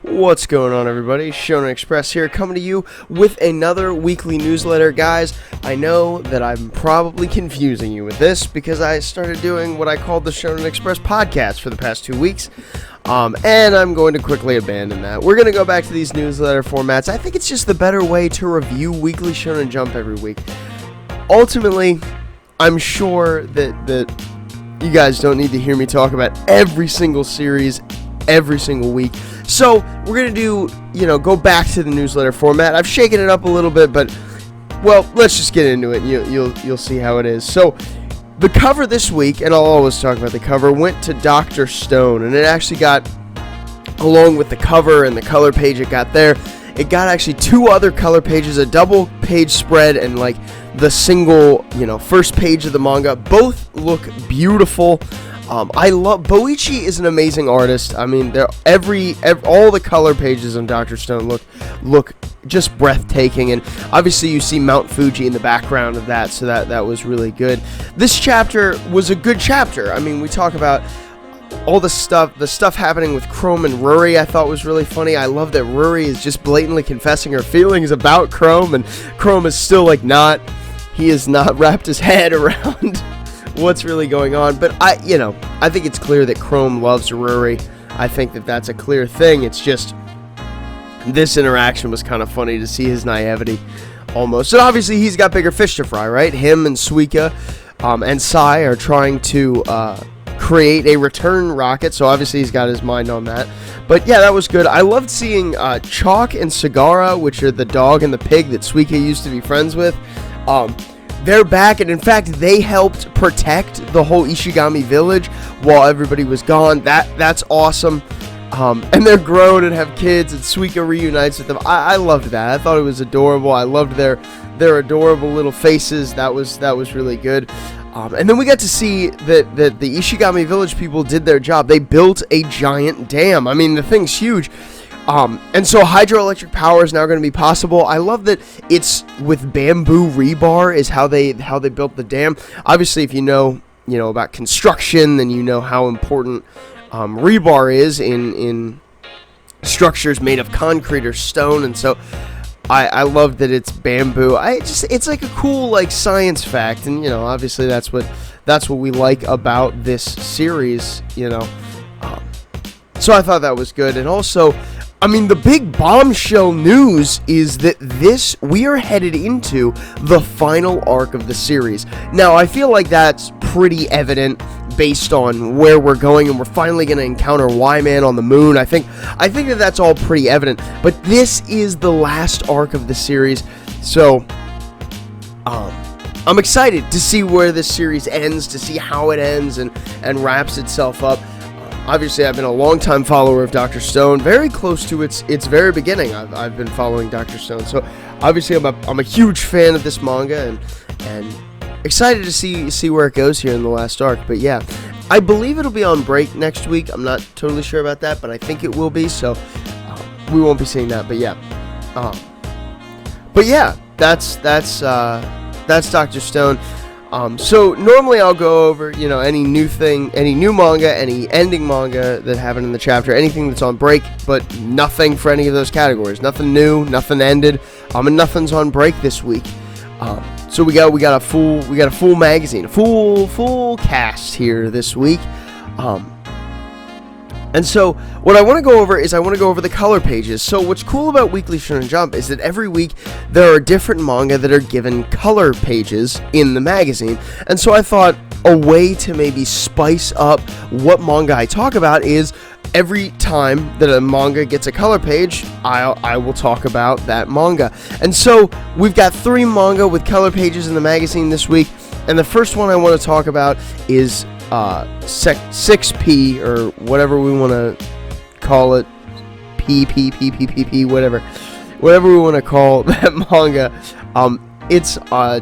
What's going on, everybody? Shonen Express here, coming to you with another weekly newsletter. Guys, I know that I'm probably confusing you with this because I started doing what I called the Shonen Express podcast for the past 2 weeks, and I'm going to quickly abandon that. We're going to go back to these newsletter formats. I think it's just the better way to review Weekly Shonen Jump every week. Ultimately, I'm sure that you guys don't need to hear me talk about every single series every single week. So we're going to do, go back to the newsletter format. I've shaken it up a little bit, but, well, let's just get into it. You'll see how it is. So the cover this week, and I'll always talk about the cover, went to Dr. Stone, and it actually got, along with the cover and the color page it got there, it got actually two other color pages, a double page spread, and like the single, first page of the manga. Both look beautiful. I love Boichi is an amazing artist. I mean, they're all the color pages on Dr. Stone look just breathtaking, and obviously you see Mount Fuji in the background of that, so that was really good. This chapter was a good chapter. I mean, we talk about all the stuff happening with Chrome and Ruri. I thought was really funny. I love that Ruri is just blatantly confessing her feelings about Chrome, and Chrome is still he has not wrapped his head around what's really going on. But I think it's clear that Chrome loves Ruri. I think that's a clear thing. It's just this interaction was kind of funny to see his naivety almost. And obviously he's got bigger fish to fry, right? Him and Suika and Sai are trying to create a return rocket, so obviously he's got his mind on that. But yeah, that was good. I loved seeing Chalk and Sagara, which are the dog and the pig that Suika used to be friends with. They're back, and in fact, they helped protect the whole Ishigami village while everybody was gone. That's awesome. And they're grown and have kids, and Suika reunites with them. I loved that. I thought it was adorable. I loved their adorable little faces. That was really good. And then we got to see that the Ishigami village people did their job. They built a giant dam. I mean, the thing's huge. And so hydroelectric power is now going to be possible. I love that it's with bamboo rebar is how they built the dam. Obviously, if you know about construction, then you know how important rebar is in structures made of concrete or stone. And so I love that it's bamboo. It's like a cool science fact, and obviously that's what we like about this series. So I thought that was good, and also, I mean, the big bombshell news is that we are headed into the final arc of the series. Now, I feel like that's pretty evident based on where we're going, and we're finally going to encounter Y-Man on the moon. I think that's all pretty evident, but this is the last arc of the series, so I'm excited to see where this series ends, to see how it ends and wraps itself up. Obviously, I've been a long-time follower of Dr. Stone, very close to its very beginning. I've been following Dr. Stone, so obviously I'm a huge fan of this manga, and excited to see where it goes here in the last arc. But yeah, I believe it'll be on break next week. I'm not totally sure about that, but I think it will be, so we won't be seeing that. But yeah, that's Dr. Stone. So normally I'll go over, any new thing, any new manga, any ending manga that happened in the chapter, anything that's on break, but nothing for any of those categories. Nothing new, nothing ended, and nothing's on break this week. So we got a full magazine, a full cast here this week. And so what I want to go over is the color pages. So what's cool about Weekly Shonen Jump is that every week there are different manga that are given color pages in the magazine. And so I thought a way to maybe spice up what manga I talk about is every time that a manga gets a color page, I will talk about that manga. And so we've got 3 manga with color pages in the magazine this week. And the first one I want to talk about is 6P, or whatever we want to call it, PPPPP, whatever we want to call that manga. It's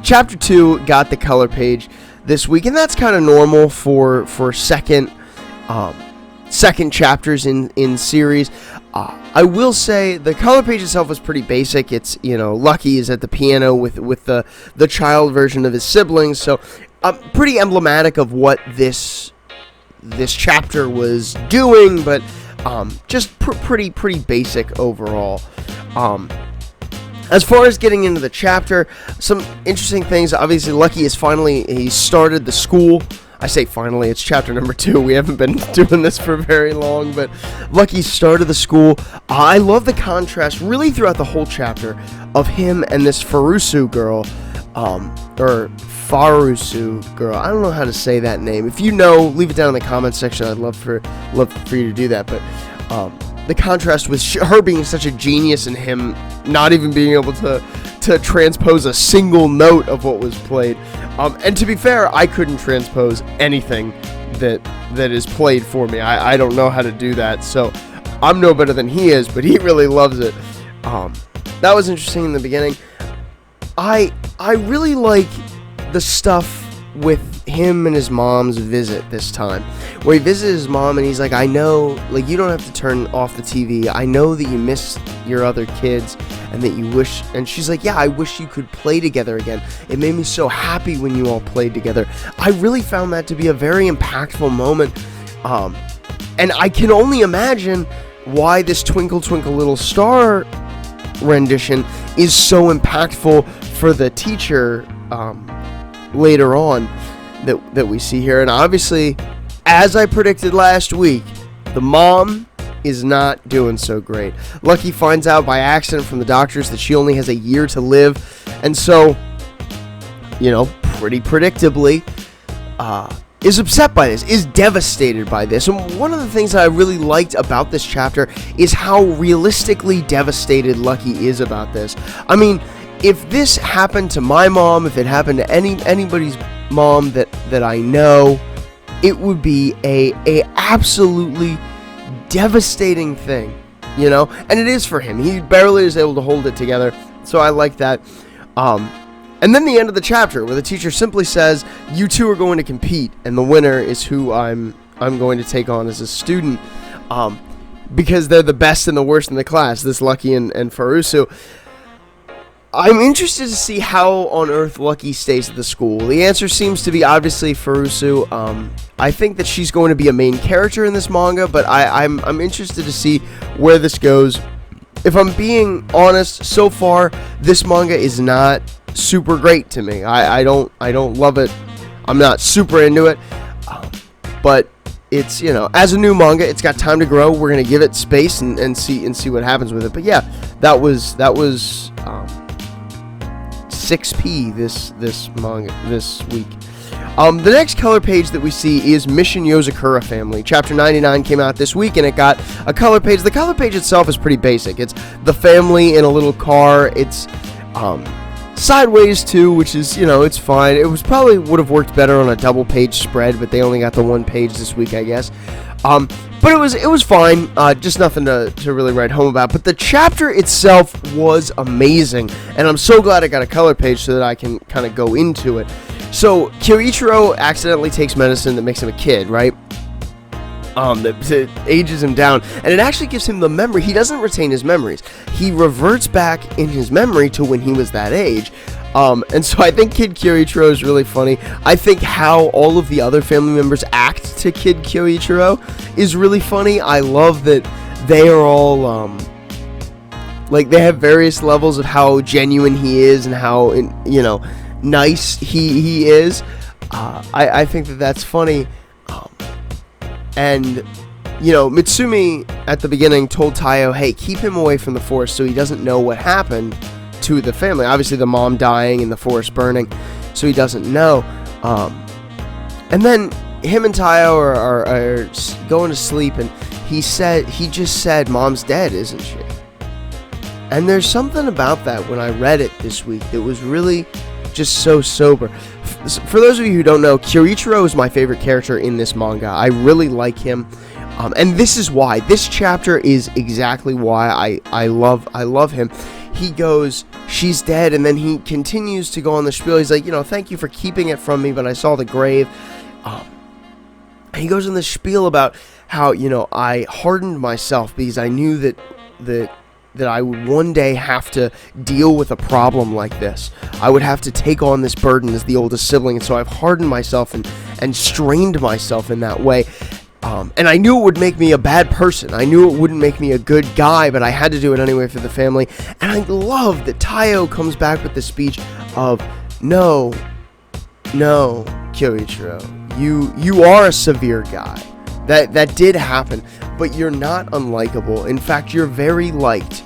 chapter 2 got the color page this week, and that's kind of normal for second chapters in series. I will say the color page itself was pretty basic. It's, Lucky is at the piano with the child version of his siblings, so pretty emblematic of what this chapter was doing, but Just pretty basic overall. As far as getting into the chapter, some interesting things. Obviously, Lucky is he started the school. I say finally, it's chapter number 2. We haven't been doing this for very long, but Lucky started the school. I love the contrast really throughout the whole chapter of him and this Furusu girl, or Farusu girl. I don't know how to say that name. If you know, leave it down in the comments section. I'd love for you to do that. But the contrast with her being such a genius and him not even being able to transpose a single note of what was played. And to be fair, I couldn't transpose anything that is played for me. I don't know how to do that, so I'm no better than he is, but he really loves it. That was interesting in the beginning. I really like the stuff with him and his mom's visit this time, where he visits his mom and he's like, I know, like, you don't have to turn off the TV. I know that you miss your other kids and that you wish, and she's like, yeah, I wish you could play together again. It made me so happy when you all played together. I really found that to be a very impactful moment, and I can only imagine why this Twinkle Twinkle Little Star rendition is so impactful for the teacher later on that we see here. And obviously, as I predicted last week, the mom is not doing so great. Lucky finds out by accident from the doctors that she only has a year to live, and so, pretty predictably, is upset by this, is devastated by this. And one of the things that I really liked about this chapter is how realistically devastated Lucky is about this. I mean, if this happened to my mom, if it happened to anybody's mom that I know, it would be a absolutely devastating thing, and it is for him. He barely is able to hold it together, so I like that. And then the end of the chapter, where the teacher simply says, you two are going to compete, and the winner is who I'm going to take on as a student, because they're the best and the worst in the class, this Lucky and Furusu. I'm interested to see how on earth Lucky stays at the school. The answer seems to be obviously Furusu. I think that she's going to be a main character in this manga, but I'm interested to see where this goes. If I'm being honest, so far this manga is not super great to me. I don't love it. I'm not super into it, but it's, as a new manga, it's got time to grow. We're gonna give it space and see what happens with it. But yeah, that was 6p this manga this week. The next color page that we see is Mission Yozakura Family. Chapter 99 came out this week, and it got a color page. The color page itself is pretty basic. It's the family in a little car. It's sideways too, which is, it's fine. It was probably would have worked better on a double page spread, but they only got the one page this week, I guess. But it was fine, just nothing to really write home about. But the chapter itself was amazing, and I'm so glad I got a color page so that I can kind of go into it. So, Kyoichiro accidentally takes medicine that makes him a kid, right? That ages him down, and it actually gives him the memory. He doesn't retain his memories. He reverts back in his memory to when he was that age. And so I think Kid Kyoichiro is really funny. I think how all of the other family members act to Kid Kyoichiro is really funny. I love that they are all, they have various levels of how genuine he is and how, nice he is. I think that's funny. And, Mitsumi at the beginning told Taiyo, hey, keep him away from the forest so he doesn't know what happened to the family. Obviously, the mom dying and the forest burning, so he doesn't know. And then him and Taiyo are going to sleep, and he just said, Mom's dead, isn't she? And there's something about that when I read it this week that was really just so sober. For those of you who don't know, Kyoichiro is my favorite character in this manga. I really like him. And this is why. This chapter is exactly why I love him. He goes, she's dead, and then he continues to go on the spiel. He's like, thank you for keeping it from me, but I saw the grave. He goes in the spiel about how, I hardened myself because I knew that I would one day have to deal with a problem like this. I would have to take on this burden as the oldest sibling, and so I've hardened myself and strained myself in that way. And I knew it would make me a bad person. I knew it wouldn't make me a good guy, but I had to do it anyway for the family. And I love that Taiyo comes back with the speech of, no, Kyoichiro, you are a severe guy. That did happen, but you're not unlikable. In fact, you're very liked.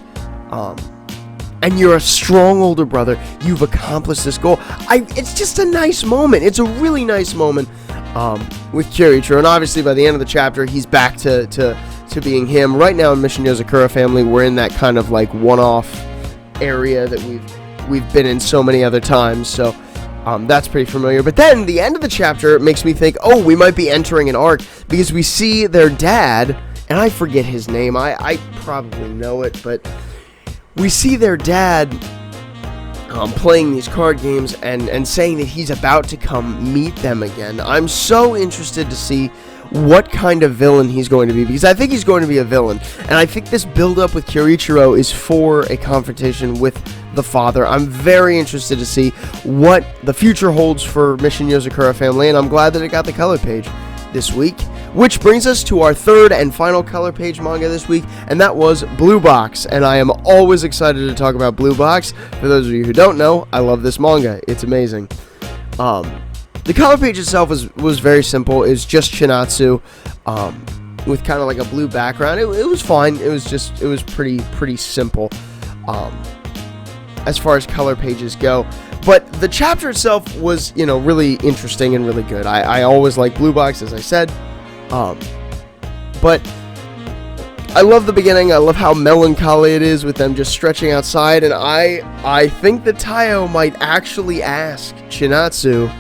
And you're a strong older brother. You've accomplished this goal. It's just a nice moment. It's a really nice moment with Kyoichiro. And obviously, by the end of the chapter, he's back to being him. Right now in Mission Yozakura Family, we're in that kind of like one-off area that we've been in so many other times. So that's pretty familiar. But then the end of the chapter makes me think, oh, we might be entering an arc, because we see their dad, and I forget his name. I probably know it, but we see their dad playing these card games and saying that he's about to come meet them again. I'm so interested to see what kind of villain he's going to be, because I think he's going to be a villain. And I think this build-up with Kyoichiro is for a confrontation with the father. I'm very interested to see what the future holds for Mission Yozakura Family, and I'm glad that it got the color page this week. Which brings us to our third and final color page manga this week, and that was Blue Box. And I am always excited to talk about Blue Box. For those of you who don't know, I love this manga. It's amazing. The color page itself was very simple. It's just Chinatsu with kind of like a blue background. It was fine. It was pretty simple as far as color pages go. But the chapter itself was, really interesting and really good. I always like Blue Box, as I said. But I love the beginning. I love how melancholy it is with them just stretching outside. And I think that Taiyo might actually ask Chinatsu,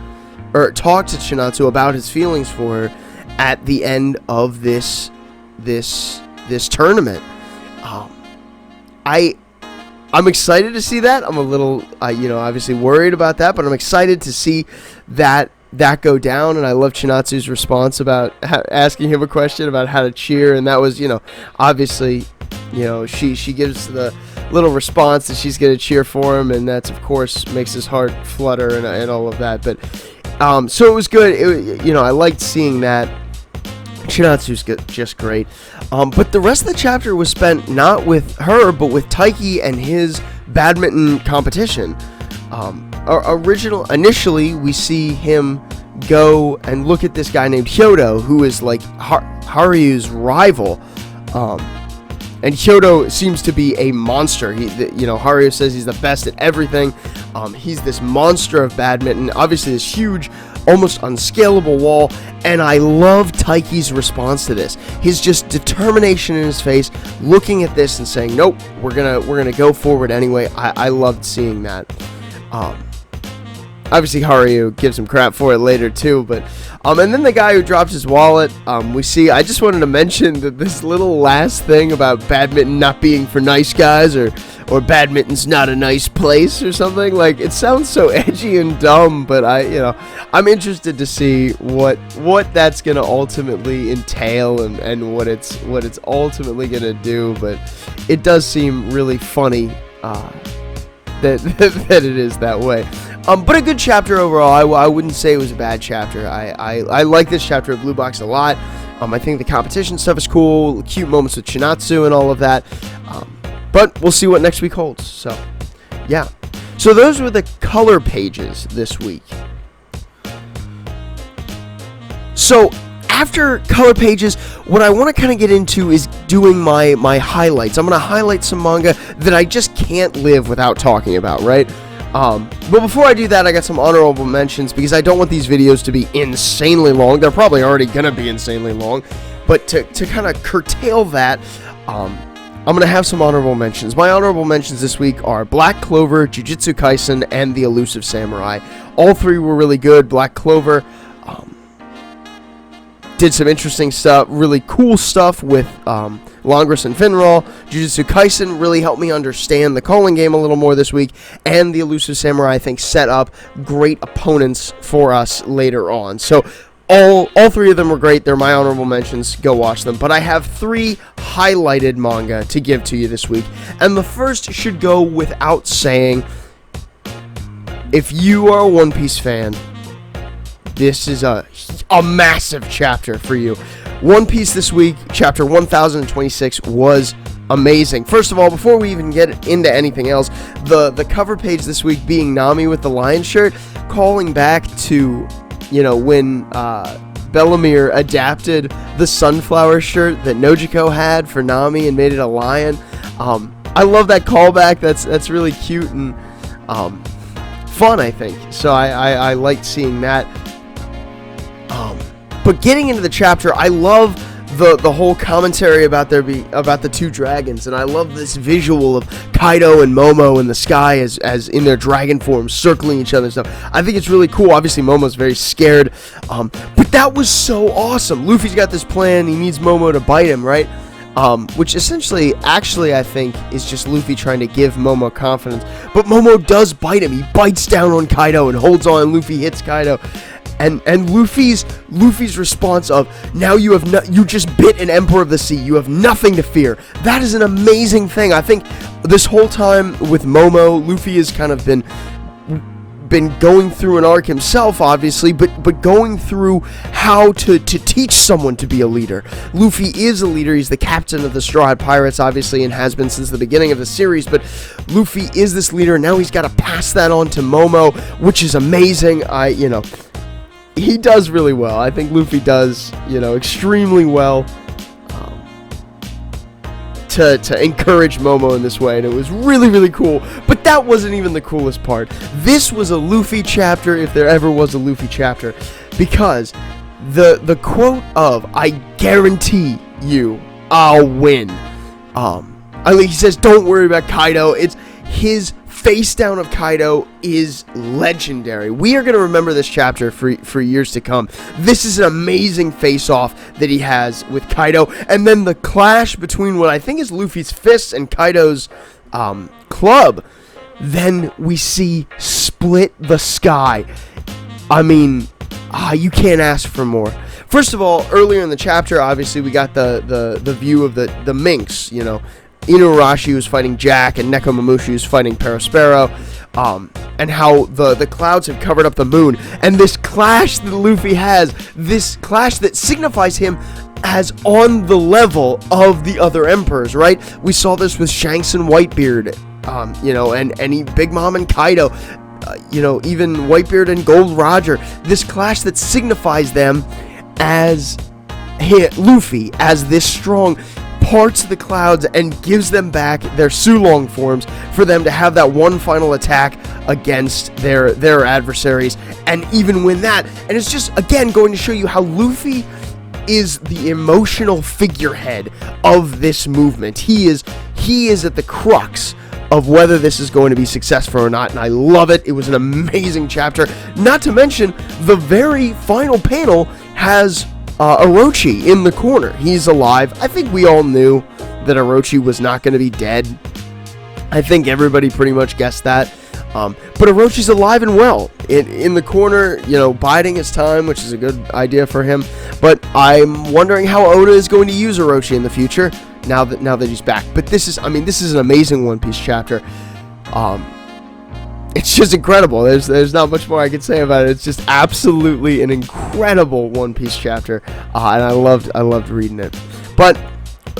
or talk to Chinatsu about his feelings for her at the end of this tournament. I'm excited to see that. I'm a little, obviously worried about that, but I'm excited to see that go down. And I love Chinatsu's response about asking him a question about how to cheer, and that was, obviously, she gives the little response that she's going to cheer for him, and that's, of course, makes his heart flutter and all of that. But so it was good. I liked seeing that. Chinatsu's just great. But the rest of the chapter was spent not with her, but with Taiki and his badminton competition. Initially, we see him go and look at this guy named Hyodo, who is like Haru's rival. And Hyodo seems to be a monster. Haru says he's the best at everything. He's this monster of badminton. Obviously, this huge, almost unscalable wall. And I love Taiki's response to this. His just determination in his face, looking at this and saying, "Nope, we're gonna go forward anyway." I loved seeing that. Obviously, Haru gives him crap for it later too, but and then the guy who drops his wallet, we see. I just wanted to mention that this little last thing about badminton not being for nice guys, or badminton's not a nice place or something. Like, it sounds so edgy and dumb, but I'm interested to see what that's gonna ultimately entail and what it's ultimately gonna do. But it does seem really funny that it is that way. But a good chapter overall. I wouldn't say it was a bad chapter. I like this chapter of Blue Box a lot. I think the competition stuff is cool, cute moments with Chinatsu and all of that. But we'll see what next week holds. So, yeah. So those were the color pages this week. So after color pages, what I want to kind of get into is doing my highlights. I'm going to highlight some manga that I just can't live without talking about, right? But before I do that, I got some honorable mentions, because I don't want these videos to be insanely long. They're probably already going to be insanely long. But to kind of curtail that, I'm going to have some honorable mentions. My honorable mentions this week are Black Clover, Jujutsu Kaisen, and the Elusive Samurai. All three were really good. Black Clover did some interesting stuff, really cool stuff with Longris and Finral. Jujutsu Kaisen really helped me understand the calling game a little more this week. And the Elusive Samurai, I think, set up great opponents for us later on. So all three of them were great. They're my honorable mentions. Go watch them. But I have three highlighted manga to give to you this week. And the first should go without saying. If you are a One Piece fan, this is a massive chapter for you. One Piece this week, chapter 1026, was amazing. First of all, before we even get into anything else, the cover page this week being Nami with the lion shirt, calling back to, when Bellamere adapted the sunflower shirt that Nojiko had for Nami and made it a lion. I love that callback. That's really cute and fun, I think. So I liked seeing that. But getting into the chapter, I love the whole commentary about the two dragons, and I love this visual of Kaido and Momo in the sky as in their dragon forms circling each other and stuff. I think it's really cool. Obviously Momo's very scared, but that was so awesome. Luffy's got this plan. He needs Momo to bite him, right? Which essentially, actually, I think is just Luffy trying to give Momo confidence. But Momo does bite him. He bites down on Kaido and holds on, and Luffy hits Kaido. And Luffy's response of, now you just bit an Emperor of the Sea, you have nothing to fear. That is an amazing thing. I think this whole time with Momo, Luffy has kind of been going through an arc himself, obviously, but going through how to teach someone to be a leader. Luffy is a leader. He's the captain of the Straw Hat Pirates, obviously, and has been since the beginning of the series, but Luffy is this leader, and now he's got to pass that on to Momo, which is amazing. He does really well. I think Luffy does, extremely well to encourage Momo in this way, and it was really, really cool. But that wasn't even the coolest part. This was a Luffy chapter, if there ever was a Luffy chapter, because the quote of, "I guarantee you, I'll win." He says, "Don't worry about Kaido." It's his face down of Kaido is legendary. We are going to remember this chapter for years to come. This is an amazing face-off that he has with Kaido, and then the clash between what I think is Luffy's fists and Kaido's club. Then we see split the sky. I mean, you can't ask for more. First of all, earlier in the chapter, obviously we got the view of the minks, Inuarashi was fighting Jack, and Nekomamushi was fighting Perospero, and how the clouds have covered up the moon, and this clash that Luffy has, this clash that signifies him as on the level of the other emperors, right? We saw this with Shanks and Whitebeard, and Big Mom and Kaido, even Whitebeard and Gold Roger, this clash that signifies them as Luffy, as this strong, parts the clouds and gives them back their Sulong forms for them to have that one final attack against their adversaries and even win that. And it's just, again, going to show you how Luffy is the emotional figurehead of this movement. He is at the crux of whether this is going to be successful or not, and I love it. It was an amazing chapter. Not to mention, the very final panel has Orochi in the corner. He's alive. I think we all knew that Orochi was not going to be dead. I think everybody pretty much guessed that. But Orochi's alive and well in the corner, biding his time, which is a good idea for him. But I'm wondering how Oda is going to use Orochi in the future now that he's back. But this is an amazing One Piece chapter. It's just incredible. There's not much more I could say about it. It's just absolutely an incredible One Piece chapter, and I loved reading it. But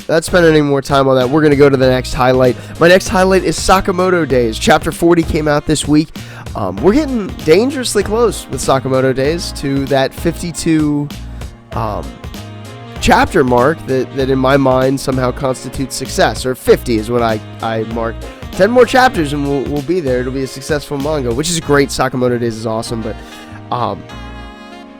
not spending any more time on that, we're gonna go to the next highlight. My next highlight is Sakamoto Days. Chapter 40 came out this week. We're getting dangerously close with Sakamoto Days to that 52 chapter mark that in my mind somehow constitutes success, or 50 is what I marked. 10 more chapters and we'll be there. It'll be a successful manga, which is great. Sakamoto Days is awesome, but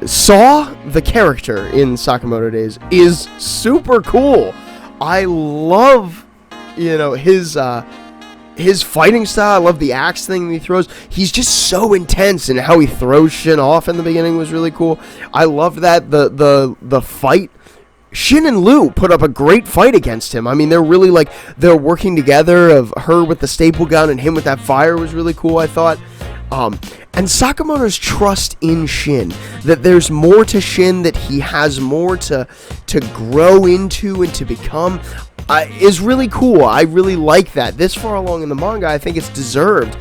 Saw, the character in Sakamoto Days, is super cool. I love, his fighting style. I love the axe thing that he throws. He's just so intense, and how he throws Shin off in the beginning was really cool. I love that the fight. Shin and Lu put up a great fight against him. I mean, they're working together, of her with the staple gun and him with that fire was really cool, I thought. And Sakamoto's trust in Shin, that there's more to Shin, that he has more to grow into and to become, is really cool. I really like that. This far along in the manga, I think it's deserved.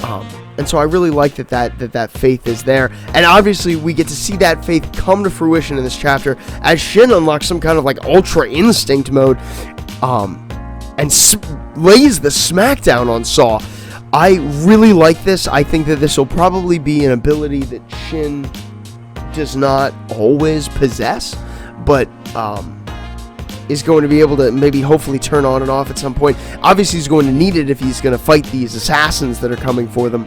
And so I really like that faith is there. And obviously we get to see that faith come to fruition in this chapter as Shin unlocks some kind of like ultra instinct mode and lays the smackdown on Saw. I really like this. I think that this will probably be an ability that Shin does not always possess, but is going to be able to maybe hopefully turn on and off at some point. Obviously he's going to need it if he's going to fight these assassins that are coming for them.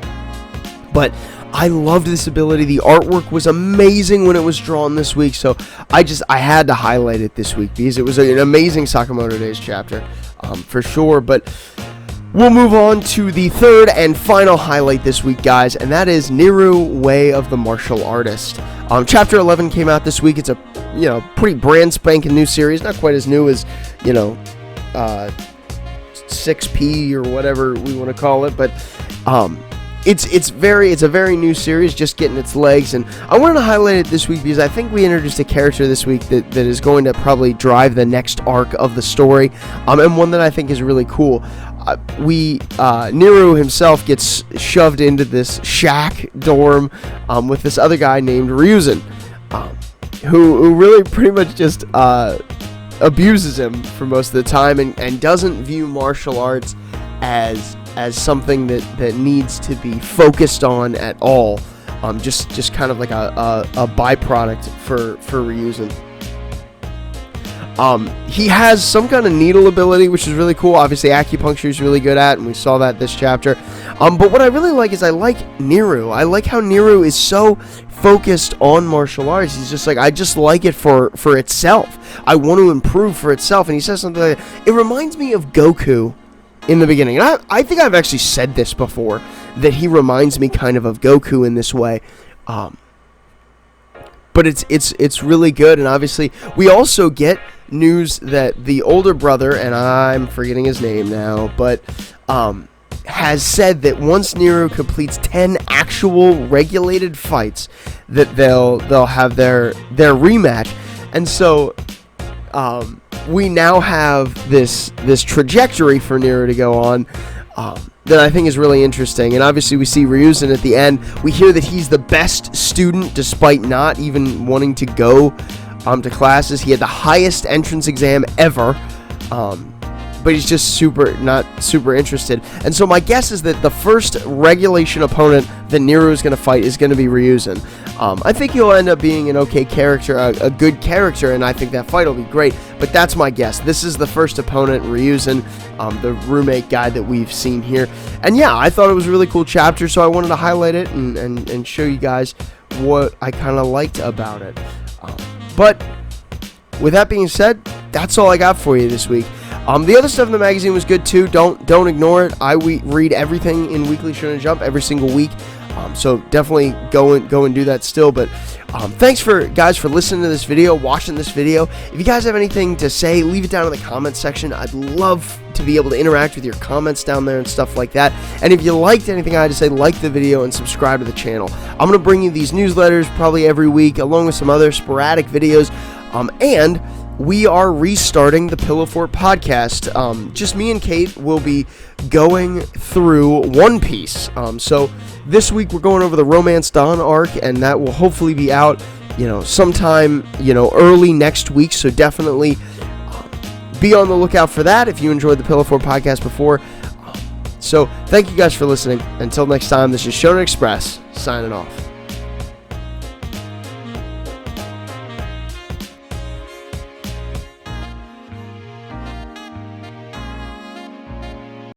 But I loved this ability. The artwork was amazing when it was drawn this week, so I had to highlight it this week because it was an amazing Sakamoto Days chapter, for sure. But we'll move on to the third and final highlight this week, guys, and that is Neru, Way of the Martial Artist. Chapter 11 came out this week. It's a pretty brand spanking new series, not quite as new as 6P or whatever we want to call it, but it's a very new series, just getting its legs, and I wanted to highlight it this week because I think we introduced a character this week that is going to probably drive the next arc of the story, and one that I think is really cool. Neru himself gets shoved into this shack dorm with this other guy named Ryuzen, who really pretty much just abuses him for most of the time and doesn't view martial arts as something that needs to be focused on at all. Just kind of like a byproduct for Ryuzen. He has some kind of needle ability, which is really cool. Obviously, acupuncture is really good at, and we saw that this chapter. But what I really like is I like Neru. I like how Neru is so focused on martial arts. He's just like, I just like it for itself. I want to improve for itself. And he says something like, it reminds me of Goku in the beginning. And I think I've actually said this before, that he reminds me kind of Goku in this way. But it's really good. And obviously, we also get news that the older brother, and I'm forgetting his name now, but has said that once Neru completes 10 actual regulated fights, that they'll have their rematch. And so we now have this trajectory for Neru to go on that I think is really interesting. And obviously we see Ryuzen at the end. We hear that he's the best student despite not even wanting to go to classes. He had the highest entrance exam ever, but he's just not super interested. And so my guess is that the first regulation opponent that Neru is going to fight is going to be Ryuzen. I think he'll end up being an okay character, a good character, and I think that fight will be great. But that's my guess. This is the first opponent, Ryuzen, the roommate guy that we've seen here. And yeah, I thought it was a really cool chapter, so I wanted to highlight it and show you guys what I kind of liked about it. But with that being said, that's all I got for you this week. The other stuff in the magazine was good too. Don't ignore it. I read everything in Weekly Shonen Jump every single week. So definitely go and do that still. But thanks guys for listening to this video, watching this video. If you guys have anything to say, leave it down in the comments section. I'd love to be able to interact with your comments down there and stuff like that. And if you liked anything I had to say, like the video and subscribe to the channel. I'm going to bring you these newsletters probably every week, along with some other sporadic videos. And we are restarting the Pillow Fort podcast. Just me and Kate will be going through One Piece. So this week we're going over the Romance Dawn arc, and that will hopefully be out, sometime, early next week. So definitely be on the lookout for that if you enjoyed the Pillow Fort podcast before. So thank you guys for listening. Until next time, this is Shonen Express signing off.